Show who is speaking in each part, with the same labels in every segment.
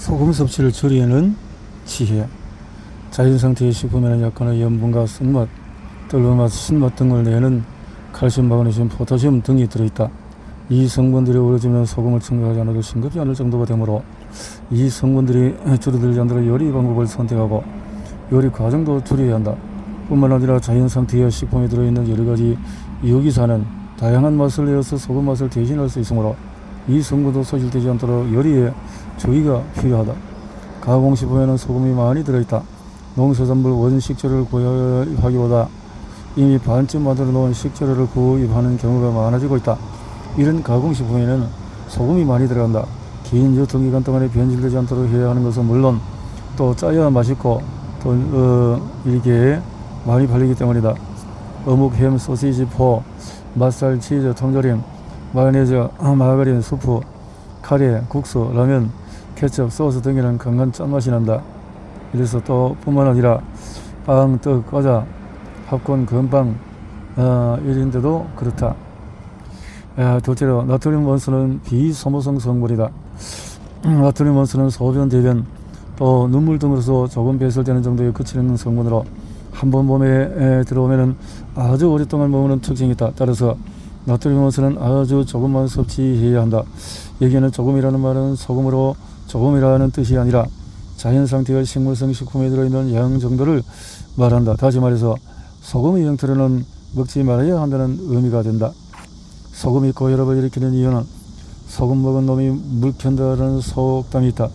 Speaker 1: 소금 섭취를 줄이는 지혜. 자연상태의 식품에는 약간의 염분과 쓴맛, 뜰맛, 신맛 등을 내는 칼슘, 마그네슘, 포타슘 등이 들어있다. 이 성분들이 우러지면 소금을 첨가하지 않아도 싱겁지 않을 정도가 되므로 이 성분들이 줄어들지 않도록 요리 방법을 선택하고 요리 과정도 줄여야 한다. 뿐만 아니라 자연상태의 식품에 들어있는 여러가지 유기산은 다양한 맛을 내어서 소금 맛을 대신할 수 있으므로 이 성분도 소실되지 않도록 요리에 주의가 필요하다. 가공식품에는 소금이 많이 들어있다. 농수산물 원식재료를 구입하기보다 이미 반쯤 만들어 놓은 식재료를 구입하는 경우가 많아지고 있다. 이런 가공식품에는 소금이 많이 들어간다. 긴 유통기간 동안에 변질되지 않도록 해야 하는 것은 물론 또 짜야 맛있고 또 이렇게 많이 팔리기 때문이다. 어묵, 햄, 소시지, 포, 맛살, 치즈, 통조림, 마요네즈, 마가린, 수프, 카레, 국수, 라면, 케첩, 소스 등에는 강한 짠맛이 난다. 이래서 또 뿐만 아니라 빵, 떡, 과자, 팝콘, 건빵 이런데도 그렇다. 둘째로 나트륨 원소는 비소모성 성분이다. 나트륨 원소는 소변, 대변, 또 눈물 등으로서 조금 배설되는 정도에 그치는 성분으로 한번 몸에 들어오면 아주 오랫동안 머무는 특징이 있다. 따라서 나트륨 원소는 아주 조금만 섭취해야 한다. 여기에는 조금이라는 말은 소금으로 조금이라는 뜻이 아니라 자연상태의 식물성 식품에 들어있는 양 정도를 말한다. 다시 말해서 소금의 형태로는 먹지 말아야 한다는 의미가 된다. 소금이 고혈압을 일으키는 이유는 소금 먹은 놈이 물 켠다라는 속담이 있다.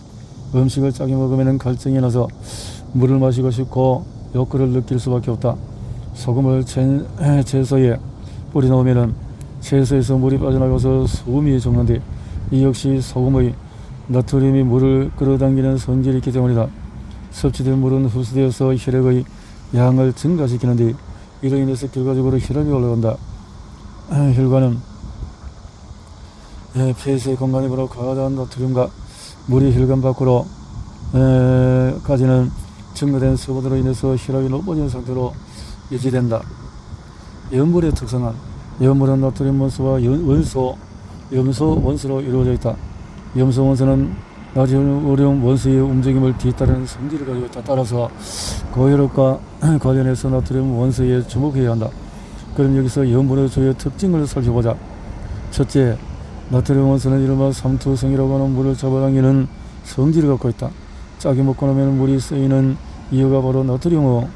Speaker 1: 음식을 짜게 먹으면 갈증이 나서 물을 마시고 싶고 욕구를 느낄 수밖에 없다. 소금을 채소에 뿌리 놓으면 채소에서 물이 빠져나가서 숨이 죽는데 이 역시 소금의 나트륨이 물을 끌어당기는 성질이 있기 때문이다. 섭취된 물은 흡수되어서 혈액의 양을 증가시키는데 이로 인해서 결과적으로 혈압이 올라간다. 혈관은 폐쇄 공간이므로 과다한 나트륨과 물이 혈관 밖으로 까지는 증가된 수분으로 인해서 혈압이 높아진 상태로 유지된다. 염물의 특성은 염물은 나트륨 원소와 염소 원소로 이루어져 있다. 염소 원소는 나트륨 원소의 움직임을 뒤따르는 성질을 가지고 있다. 따라서 고혈압과 관련해서 나트륨 원소에 주목해야 한다. 그럼 여기서 염분의 주요 특징을 살펴보자. 첫째, 나트륨 원소는 이른바 삼투성이라고 하는 물을 잡아당기는 성질을 갖고 있다. 짜게 먹고 나면 물이 쓰이는 이유가 바로 나트륨의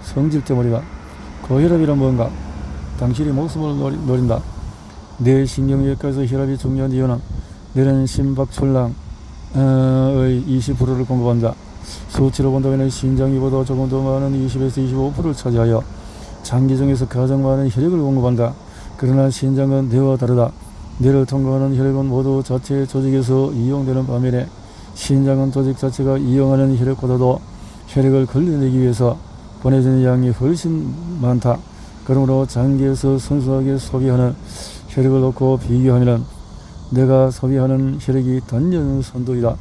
Speaker 1: 성질 때문이다. 고혈압이란 뭔가? 당신이 목숨을 노린다. 뇌 신경외과에서 혈압이 중요한 이유는 뇌는 심박출량의 20%를 공급한다. 수치로 본다면 신장이보다 조금 더 많은 20에서 25%를 차지하여 장기 중에서 가장 많은 혈액을 공급한다. 그러나 신장은 뇌와 다르다. 뇌를 통과하는 혈액은 모두 자체 조직에서 이용되는 반면에 신장은 조직 자체가 이용하는 혈액보다도 혈액을 걸러내기 위해서 보내지는 양이 훨씬 많다. 그러므로 장기에서 순수하게 소비하는 혈액을 놓고 비교하면 내가 소비하는 혈액이 단연 선두이다.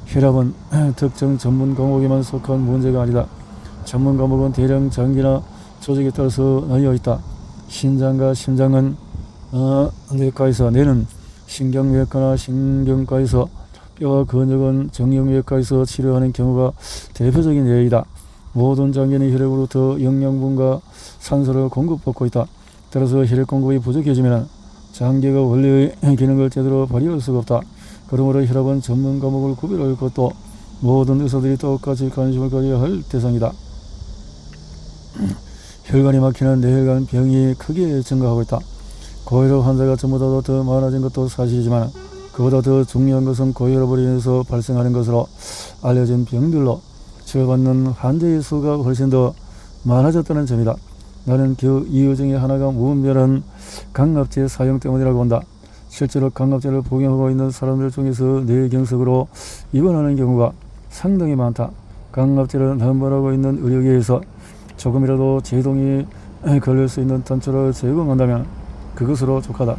Speaker 1: 혈압은 특정 전문 과목에만 속한 문제가 아니다. 전문 과목은 대량 장기나 조직에 따라서 나뉘어 있다. 신장과 심장은 뇌과에서, 뇌는 신경외과나 신경과에서, 뼈와 근육은 정형외과에서 치료하는 경우가 대표적인 예이다. 모든 장기는 혈액으로부터 영양분과 산소를 공급받고 있다. 따라서 혈액 공급이 부족해지면 장기가 원래의 기능을 제대로 발휘할 수가 없다. 그러므로 혈압은 전문 과목을 구별할 것도 모든 의사들이 똑같이 관심을 가져야 할 대상이다. 혈관이 막히는 뇌혈관 병이 크게 증가하고 있다. 고혈압 환자가 전보다 더 많아진 것도 사실이지만 그보다 더 중요한 것은 고혈압으로 인해서 발생하는 것으로 알려진 병들로 치료받는 환자의 수가 훨씬 더 많아졌다는 점이다. 나는 그 이유 중에 하나가 무분별한 강압제 사용 때문이라고 본다. 실제로 강압제를 복용하고 있는 사람들 중에서 뇌경색으로 입원하는 경우가 상당히 많다. 강압제를 남발하고 있는 의료계에서 조금이라도 제동이 걸릴 수 있는 단초를 제공한다면 그것으로 족하다.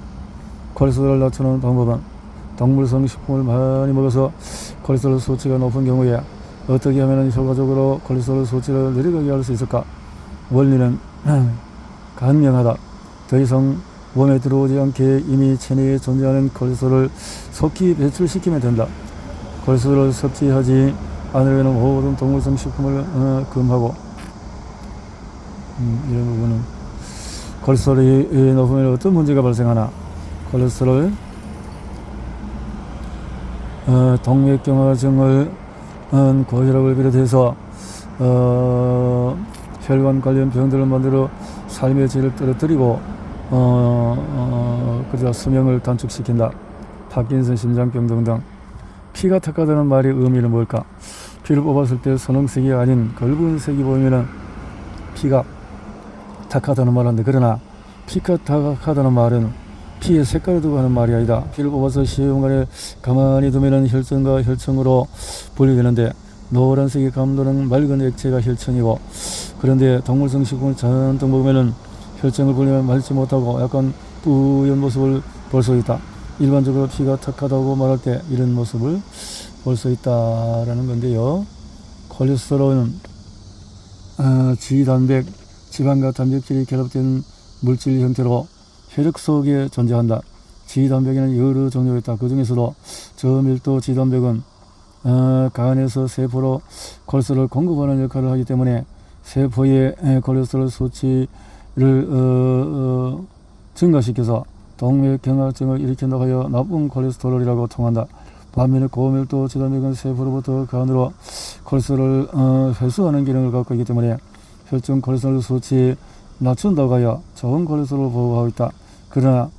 Speaker 1: 콜레스테롤을 낮추는 방법은 동물성 식품을 많이 먹어서 콜레스테롤 수치가 높은 경우에 어떻게 하면 효과적으로 콜레스테롤 수치를 내려가게 할 수 있을까? 원리는 간명하다. 더 이상 몸에 들어오지 않게 이미 체내에 존재하는 콜레스테롤을 속히 배출시키면 된다. 콜레스테롤을 섭취하지 않으려면 모든 동물성 식품을 금하고 이런 부분은 콜레스테롤이 높으면 어떤 문제가 발생하나. 콜레스테롤 동맥경화증을 고혈압을 비롯해서 혈관 관련 병들을 만들어 삶의 질을 떨어뜨리고 그저 수명을 단축시킨다. 파킨슨 심장병 등등. 피가 탁하다는 말의 의미는 뭘까? 피를 뽑았을 때 선홍색이 아닌 붉은색이 보이면은 피가 탁하다는 말인데, 그러나 피가 탁하다는 말은 피의 색깔을 두고 하는 말이 아니다. 피를 뽑아서 시험관에 가만히 두면은 혈전과 혈청으로 분리되는데, 노란색이 감도는 맑은 액체가 혈청이고, 그런데 동물성 식품을 잔뜩 먹으면은 혈청을 분리하면 맑지 못하고 약간 뿌연 모습을 볼 수 있다. 일반적으로 피가 탁하다고 말할 때 이런 모습을 볼 수 있다라는 건데요. 콜레스테롤은 지단백, 지방과 단백질이 결합된 물질 형태로 혈액 속에 존재한다. 지단백에는 여러 종류가 있다. 그 중에서도 저밀도 지단백은 간에서 세포로 콜레스테롤을 공급하는 역할을 하기 때문에 세포의 콜레스테롤 수치를 증가시켜서 동맥경화증을 일으킨다고 하여 나쁜 콜레스테롤이라고 통한다. 반면에 고밀도 지단백은 세포로부터 간으로 콜레스테롤을 회수하는 기능을 갖고 있기 때문에 혈중 콜레스테롤 수치 낮춘다고 하여 좋은 콜레스테롤을 보호하고 있다. 그러나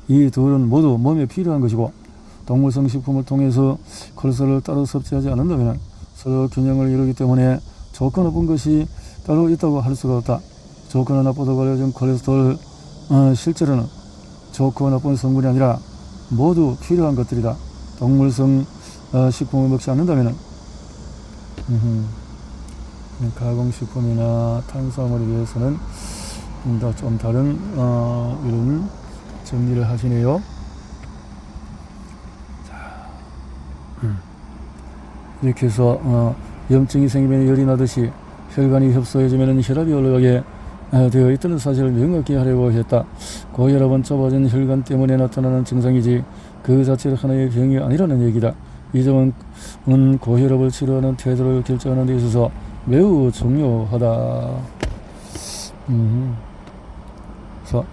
Speaker 1: 이 둘은 모두 몸에 필요한 것이고, 동물성 식품을 통해서 콜레스테롤을 따로 섭취하지 않는다면 서로 균형을 이루기 때문에 좋고 나쁜 것이 따로 있다고 할 수가 없다. 좋거나 나쁘다고 알려진 콜레스테롤 실제로는 좋고 나쁜 성분이 아니라 모두 필요한 것들이다. 동물성 식품을 먹지 않는다면 가공식품이나 탄수화물에 비해서는 좀 다른 이런 정리를 하시네요. 이렇게 해서 염증이 생기면 열이 나듯이 혈관이 협소해지면 혈압이 올라가게 되어 있다는 사실을 명확히 하려고 했다. 고혈압은 좁아진 혈관 때문에 나타나는 증상이지 그 자체가 하나의 병이 아니라는 얘기다. 이 점은 고혈압을 치료하는 태도를 결정하는 데 있어서 매우 중요하다. 그래서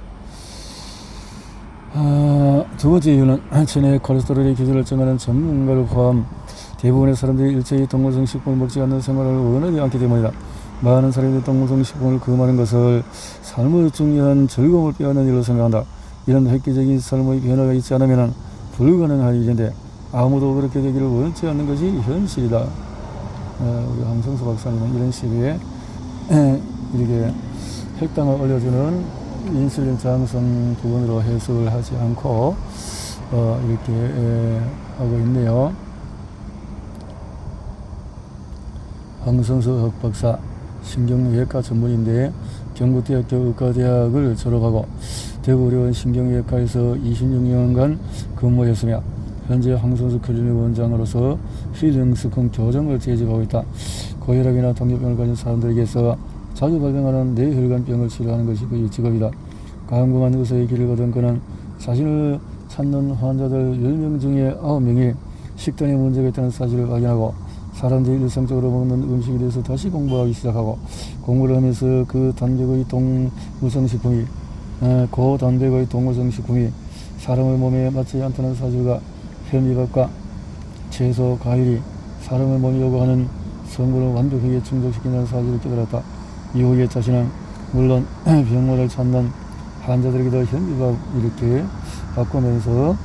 Speaker 1: 두 번째 이유는 체내 콜레스테롤의 기준을 정하는 전문가를 포함 대부분의 사람들이 일체의 동물성 식품을 먹지 않는 생활을 원하지 않기 때문이다. 많은 사람들이 동물성 식품을 금하는 것을 삶의 중요한 즐거움을 빼앗는 일로 생각한다. 이런 획기적인 삶의 변화가 있지 않으면 불가능한 일인데 아무도 그렇게 되기를 원치 않는 것이 현실이다. 우리 황성수 박사님은 이런 시기에 이렇게 혈당을 올려주는 인슐린 장성 부분으로 해석을 하지 않고 이렇게 하고 있네요. 황성수 박사 신경외과 전문인데 경북대학교 의과대학을 졸업하고 대구의료원 신경외과에서 26년간 근무했으며 현재 황성수 클리닉 원장으로서 힐링스콘 교정을 재직하고 있다. 고혈압이나 당뇨병을 가진 사람들에게서 자주 발병하는 뇌혈관병을 치료하는 것이 그의 직업이다. 광범한 의사의 길을 걷은 그는 자신을 찾는 환자들 10명 중에 9명이 식단에 문제가 있다는 사실을 확인하고 사람들이 일상적으로 먹는 음식에 대해서 다시 공부하기 시작하고 공부를 하면서 그 단백의 동물성식품이 고단백의 동물성식품이 사람의 몸에 맞지 않다는 사실과 현미밥과 채소, 과일이 사람의 몸이 요구하는 성분을 완벽하게 충족시킨다는 사실을 깨달았다. 이후에 자신은 물론 병원을 찾는 환자들에게도 현미밥 이렇게 바꾸면서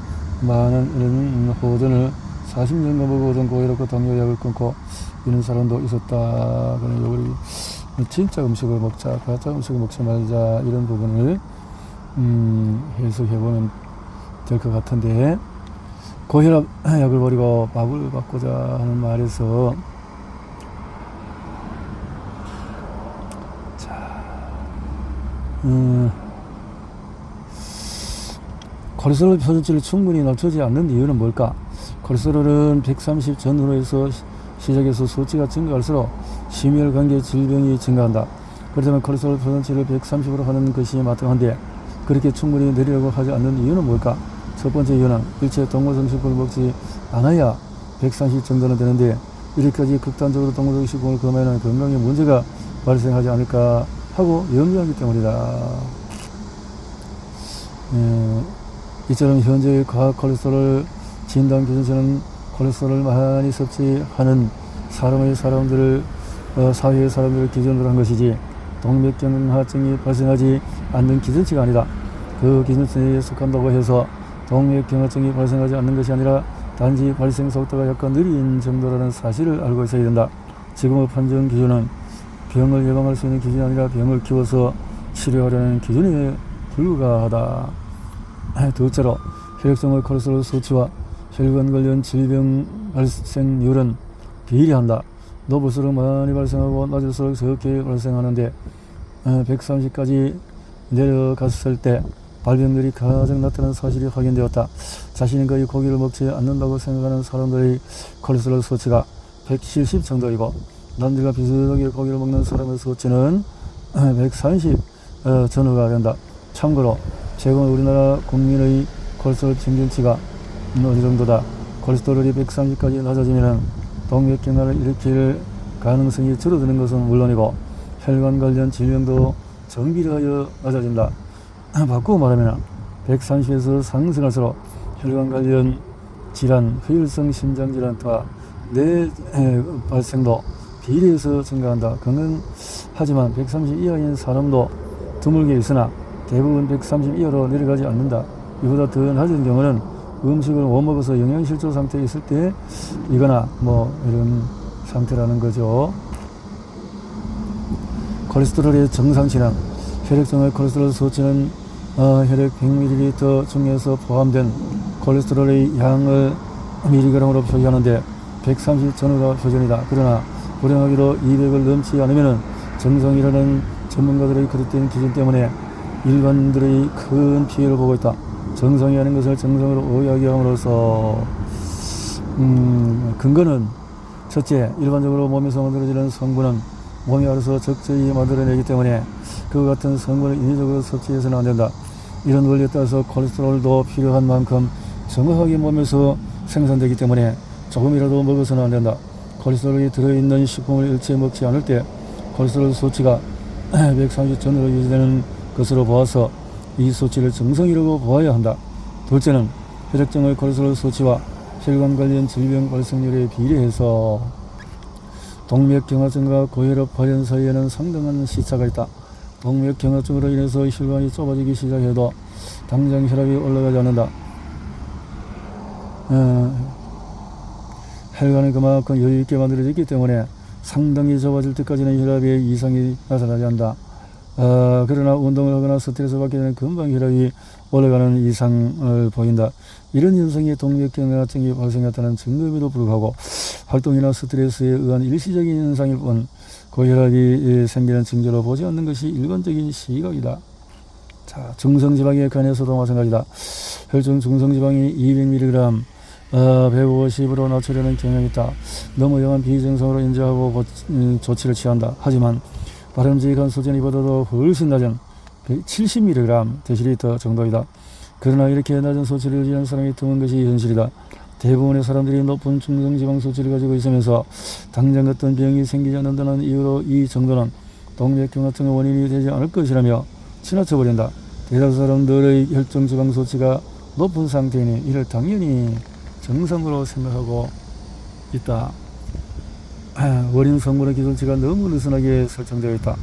Speaker 1: 많은 이런 호전을 40년간 먹어오던 고혈압과 당뇨약을 끊고 이런 사람도 있었다. 그러니 우리 진짜 음식을 먹자, 가짜 음식을 먹지 말자 이런 부분을 해석해보면 될 것 같은데, 고혈압 약을 버리고 밥을 바꾸자 하는 말에서 콜레스테롤 표준치를 충분히 낮추지 않는 이유는 뭘까? 콜레스테롤은 130 전후로에서 시작해서 수치가 증가할수록 심혈관계 질병이 증가한다. 그렇다면 콜레스테롤 표준치를 130으로 하는 것이 마땅한데 그렇게 충분히 내리려고 하지 않는 이유는 뭘까? 첫 번째 이유는 일체 동물성 식품을 먹지 않아야 130 정도는 되는데 이렇게까지 극단적으로 동물적 식품을 금하면 건강에 문제가 발생하지 않을까 하고 염려하기 때문이다. 이처럼 현재의 과학 콜레스테롤 진단 기준치는 콜레스테롤을 많이 섭취하는 사회의 사람들을 기준으로 한 것이지 동맥경화증이 발생하지 않는 기준치가 아니다. 그 기준치에 속한다고 해서 동맥경화증이 발생하지 않는 것이 아니라 단지 발생 속도가 약간 느린 정도라는 사실을 알고 있어야 된다. 지금의 판정 기준은 병을 예방할 수 있는 기준이 아니라 병을 키워서 치료하려는 기준에 불과하다. 둘째로 혈액성의 콜레스테롤 수치와 혈관 관련 질병 발생률은 비례한다. 높을수록 많이 발생하고 낮을수록 적게 발생하는데 130까지 내려갔을 때 발병률이 가장 낮다는 사실이 확인되었다. 자신이 거의 고기를 먹지 않는다고 생각하는 사람들의 콜레스테롤 수치가 170 정도이고 남들과 비슷하게 고기를 먹는 사람의 수치는 130 전후가 된다. 참고로 최근 우리나라 국민의 콜레스테롤 평균치가 어느 정도다. 콜레스테롤이 130까지 낮아지면 동맥경화를 일으킬 가능성이 줄어드는 것은 물론이고 혈관 관련 질병도 정비례하여 낮아진다. 바꾸고 말하면 130에서 상승할수록 혈관 관련 질환, 후유성 심장질환 등과 뇌 발생도 비례해서 증가한다. 하지만 130 이하인 사람도 드물게 있으나 대부분 130 이하로 내려가지 않는다. 이보다 더 낮은 경우는 음식을 못 먹어서 영양실조 상태에 있을 때 이거나 이런 상태라는 거죠. 콜레스테롤의 정상치량. 혈액성의 콜레스테롤 수치는 혈액 100ml 중에서 포함된 콜레스테롤의 양을 mg으로 표기하는데 130 전후가 표준이다. 그러나 불행하게도 200을 넘지 않으면 정상이라는 전문가들의 그릇된 기준 때문에 일반들의 큰 피해를 보고 있다. 정상이라는 것을 정상으로 오야기함으로써 근거는 첫째, 일반적으로 몸에서 만들어지는 성분은 몸이 알아서 적절히 만들어내기 때문에 그 같은 성분을 인위적으로 섭취해서는 안 된다. 이런 원리에 따라서 콜레스테롤도 필요한 만큼 정확하게 몸에서 생산되기 때문에 조금이라도 먹어서는 안 된다. 콜레스테롤이 들어있는 식품을 일체 먹지 않을 때 콜레스테롤 수치가 130 전후로 유지되는 것으로 보아서 이 수치를 정상이라고 보아야 한다. 둘째는 혈액종의 콜레스테롤 수치와 혈관 관련 질병 발생률에 비례해서 동맥경화증과 고혈압 발현 사이에는 상당한 시차가 있다. 동맥경화증으로 인해서 혈관이 좁아지기 시작해도 당장 혈압이 올라가지 않는다. 혈관이 그만큼 여유있게 만들어졌기 때문에 상당히 좁아질 때까지는 혈압에 이상이 나타나지 않는다. 그러나 운동을 하거나 스트레스 받게 되면 금방 혈압이 올라가는 이상을 보인다. 이런 현상이 동맥경화증이 발생했다는 증거임에도 불구하고 활동이나 스트레스에 의한 일시적인 현상일 뿐 고혈압이 생기는 징조로 보지 않는 것이 일반적인 시각이다. 자, 중성지방에 관해서도 마찬가지다. 혈중 중성지방이 200mg 150으로 낮추려는 경향이 있다. 너무 영한 비정상으로 인지하고 조치를 취한다. 하지만 바람직한 수준이 보다도 훨씬 낮은 70mg 데시리터 정도이다. 그러나 이렇게 낮은 수치를 유지하는 사람이 드문 것이 현실이다. 대부분의 사람들이 높은 중성지방 수치를 가지고 있으면서 당장 어떤 병이 생기지 않는다는 이유로 이 정도는 동맥경화증의 원인이 되지 않을 것이라며 지나쳐버린다. 대다수 사람들의 혈중지방 수치가 높은 상태이니 이를 당연히 정상으로 생각하고 있다. 원인 성분의 기준치가 너무 느슨하게 설정되어 있다.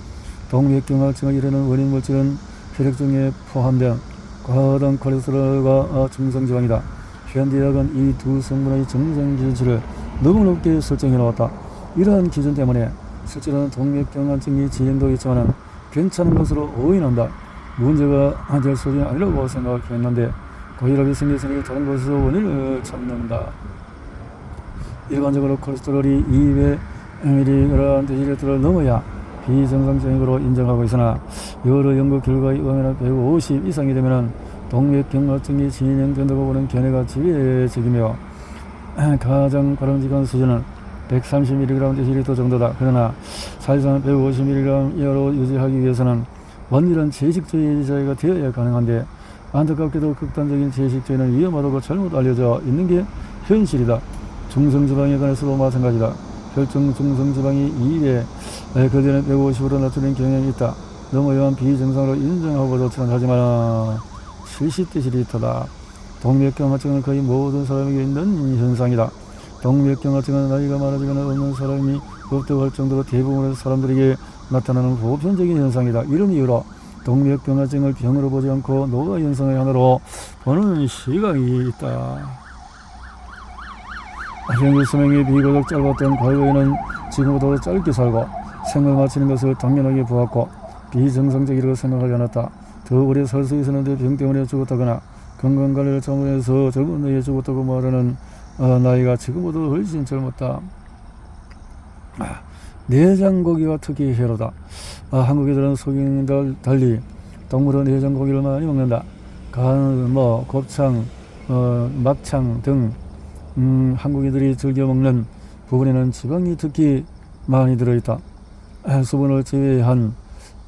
Speaker 1: 동맥경화증을 이루는 원인 물질은 혈액중에 포함된 과다한 콜레스테롤과 중성지방이다. 현대의학은 이 두 성분의 정상 기준치를 너무 높게 설정해 놓았다. 이러한 기준 때문에 실제로는 동맥경화증이 진행되고 있지만 괜찮은 것으로 오인한다. 문제가 될 소리는 아니라고 생각했는데 고혈압이 생겼으니 다른 곳에서 원인을 찾는다. 일반적으로 콜레스테롤이 200mg 데시리터를 넘어야 비정상적으로 인정하고 있으나 여러 연구 결과에 의하면 150 이상이 되면 동맥경화증이 진행된다고 보는 견해가 지배적이며 가장 바람직한 수준은 130mg 데시리터 정도다. 그러나 사실상 150mg 이하로 유지하기 위해서는 원활한 채식주의자가 되어야 가능한데 안타깝게도 극단적인 채식주의는 위험하다고 잘못 알려져 있는 게 현실이다. 중성지방에 관해서도 마찬가지다. 혈중 중성지방이 2에 그전에 150으로 낮추는 경향이 있다. 너무 비정상으로 인정하고도 하지만 실시대시리터다. 동맥경화증은 거의 모든 사람에게 있는 현상이다. 동맥경화증은 나이가 많아지거나 없는 사람이 없다고 할 정도로 대부분의 사람들에게 나타나는 보편적인 현상이다. 이런 이유로 동맥경화증을 병으로 보지 않고 노화 현상의 하나로 보는 시각이 있다. 현재 수명이 비교적 짧았던 과거에는 지금보다 짧게 살고 생을 마치는 것을 당연하게 보았고 비정상적이라고 생각하지 않았다. 더 오래 살 수 있었는데 병 때문에 죽었다거나 건강관리를 잘못해서 적은 나이에 죽었다고 말하는 나이가 지금보다 훨씬 젊었다. 내장고기가 특히 해로다. 한국인들은 소경인들 달리 동물은 내장고기를 많이 먹는다. 간, 곱창, 막창 등 한국인들이 즐겨 먹는 부분에는 지방이 특히 많이 들어있다. 수분을 제외한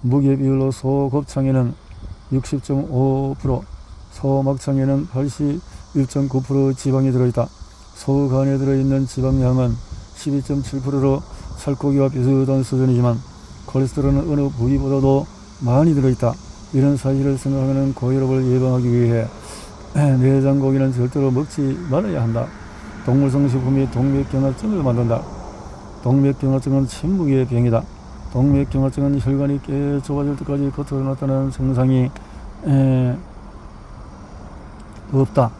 Speaker 1: 무게 비율로 소곱창에는 60.5%, 소막창에는 81.9% 지방이 들어있다. 소간에 들어있는 지방량은 12.7%로 살코기와 비슷한 수준이지만 콜레스테롤은 어느 부위보다도 많이 들어있다. 이런 사실을 생각하는 고혈압을 예방하기 위해 내장고기는 절대로 먹지 말아야 한다. 동물성 식품이 동맥경화증을 만든다. 동맥경화증은 침묵의 병이다. 동맥경화증은 혈관이 꽤 좁아질 때까지 겉으로 나타나는 증상이 없다.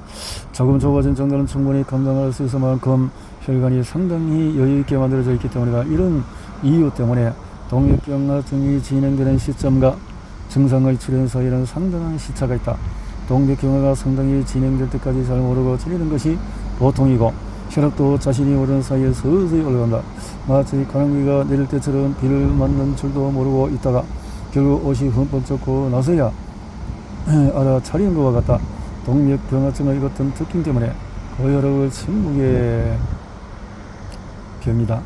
Speaker 1: 조금 좁아진 정도는 충분히 감당할 수 있을 만큼 혈관이 상당히 여유있게 만들어져 있기 때문이다. 이런 이유 때문에 동맥경화증이 진행되는 시점과 증상의 출현 사이에는 상당한 시차가 있다. 동맥경화가 상당히 진행될 때까지 잘 모르고 지내는 것이 보통이고 혈압도 자신이 모르는 사이에 서서히 올라간다. 마치 가랑비가 내릴 때처럼 비를 맞는 줄도 모르고 있다가 결국 옷이 흠뻑 젖고 나서야 알아차리는 것과 같다. 동맥경화증의 같은 특징 때문에 고혈압을 침묵의 병이다.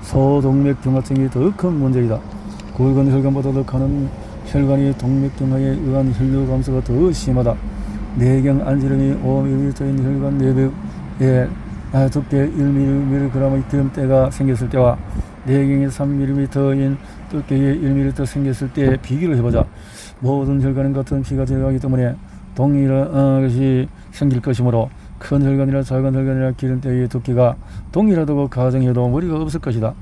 Speaker 1: 소동맥경화증이 더 큰 문제이다. 굵은 혈관보다 더 가는 혈관이 동맥경화에 의한 혈류 감소가 더 심하다. 내경 안지름이 5mm인 혈관 내벽에 두께 1mg의 기름때가 생겼을 때와 내경이 3mm인 두께의 1mm 생겼을 때 비교를 해보자. 모든 혈관은 같은 피가 제거하기 때문에 동일한 것이 생길 것이므로 큰 혈관이나 작은 혈관이나 기름때의 두께가 동일하다고 가정해도 무리가 없을 것이다.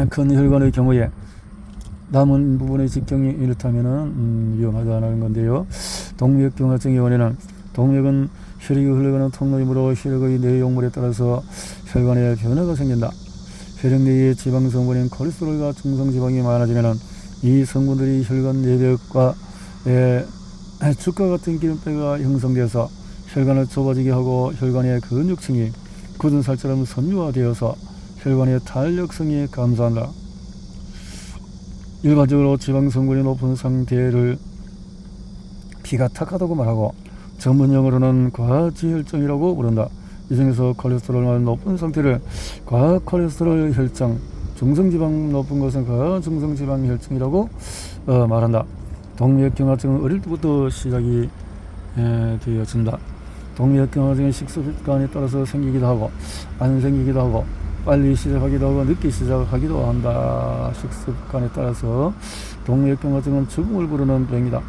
Speaker 1: 큰 혈관의 경우에 남은 부분의 직경이 이렇다면 위험하다는 건데요. 동맥경화증의 원인은 동맥은 혈액이 흘러가는 통로이므로 혈액의 내용물에 따라서 혈관에 변화가 생긴다. 혈액 내의 지방 성분인 콜레스테롤과 중성지방이 많아지면 이 성분들이 혈관 내벽과 죽과 같은 기름때가 형성되어서 혈관을 좁아지게 하고 혈관의 근육층이 굳은 살처럼 섬유화되어서 혈관의 탄력성이 감소한다. 일반적으로 지방 성분이 높은 상태를 피가 탁하다고 말하고 전문용어로는 과지혈증이라고 부른다. 이 중에서 콜레스테롤만 높은 상태를 과콜레스테롤 혈증, 중성지방 높은 것은 과중성지방 혈증이라고 말한다. 동맥경화증은 어릴 때부터 시작이 되어진다. 동맥경화증은 식습관에 따라서 생기기도 하고 안 생기기도 하고 빨리 시작하기도 하고 늦게 시작하기도 한다. 식습관에 따라서 동맥경화증은 죽음을 부르는 병이다.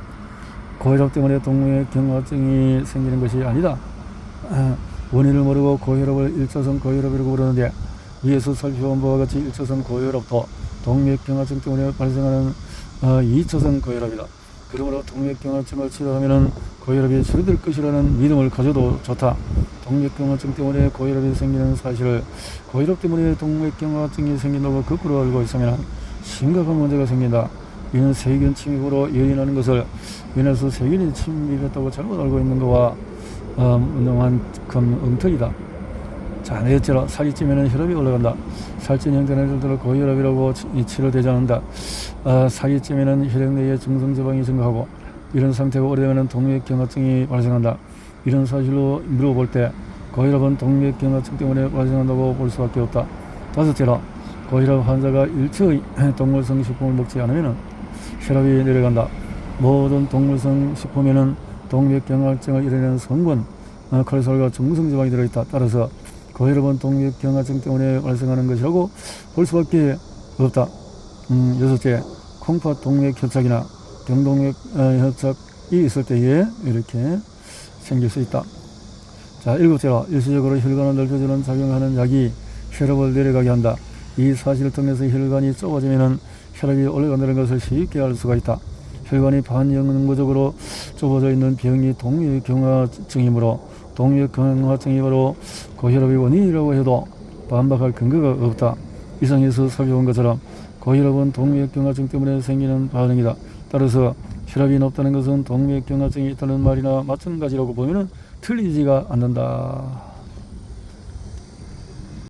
Speaker 1: 고혈압 때문에 동맥경화증이 생기는 것이 아니다. 원인을 모르고 고혈압을 1차선 고혈압이라고 부르는데 위에서 살펴본 바와 같이 1차선 고혈압도 동맥경화증 때문에 발생하는 2차선 고혈압이다. 그러므로 동맥경화증을 치료하면 고혈압이 치료될 것이라는 믿음을 가져도 좋다. 동맥경화증 때문에 고혈압이 생기는 사실을 고혈압 때문에 동맥경화증이 생긴다고 거꾸로 알고 있으면 심각한 문제가 생긴다. 이는 세균 침입으로 요인하는 것을 위에서 세균이 침입했다고 잘못 알고 있는 것과 너무만큼 엉터리다. 자, 넷째로 살이 찌면 혈압이 올라간다. 살찐 형태는 예를 들어 고혈압이라고 치료되지 않는다. 살이 찌면 혈액 내에 중성지방이 증가하고 이런 상태가 오래되면 동맥경화증이 발생한다. 이런 사실로 물어볼 때 고혈압은 동맥경화증 때문에 발생한다고 볼 수밖에 없다. 다섯째로 고혈압 환자가 일체의 동물성 식품을 먹지 않으면 혈압이 내려간다. 모든 동물성 식품에는 동맥경화증을 일으키는 성분 콜레스테롤과 중성지방이 들어있다. 따라서 고혈압은 동맥경화증 때문에 발생하는 것이라고 볼 수밖에 없다. 여섯째, 콩팥 동맥 협착이나 경동맥 협착이 있을 때에 이렇게 생길 수 있다. 자, 일곱째로 일시적으로 혈관을 넓혀주는 작용하는 약이 혈압을 내려가게 한다. 이 사실을 통해서 혈관이 좁아지면 혈압이 올라간다는 것을 쉽게 알 수가 있다. 혈관이 반영구적으로 좁아져 있는 병이 동맥경화증이므로 동맥경화증이 바로 고혈압의 원인이라고 해도 반박할 근거가 없다. 이상에서 살펴본 것처럼 고혈압은 동맥경화증 때문에 생기는 반응이다. 따라서 혈압이 높다는 것은 동맥경화증이 있다는 말이나 마찬가지라고 보면 틀리지가 않는다.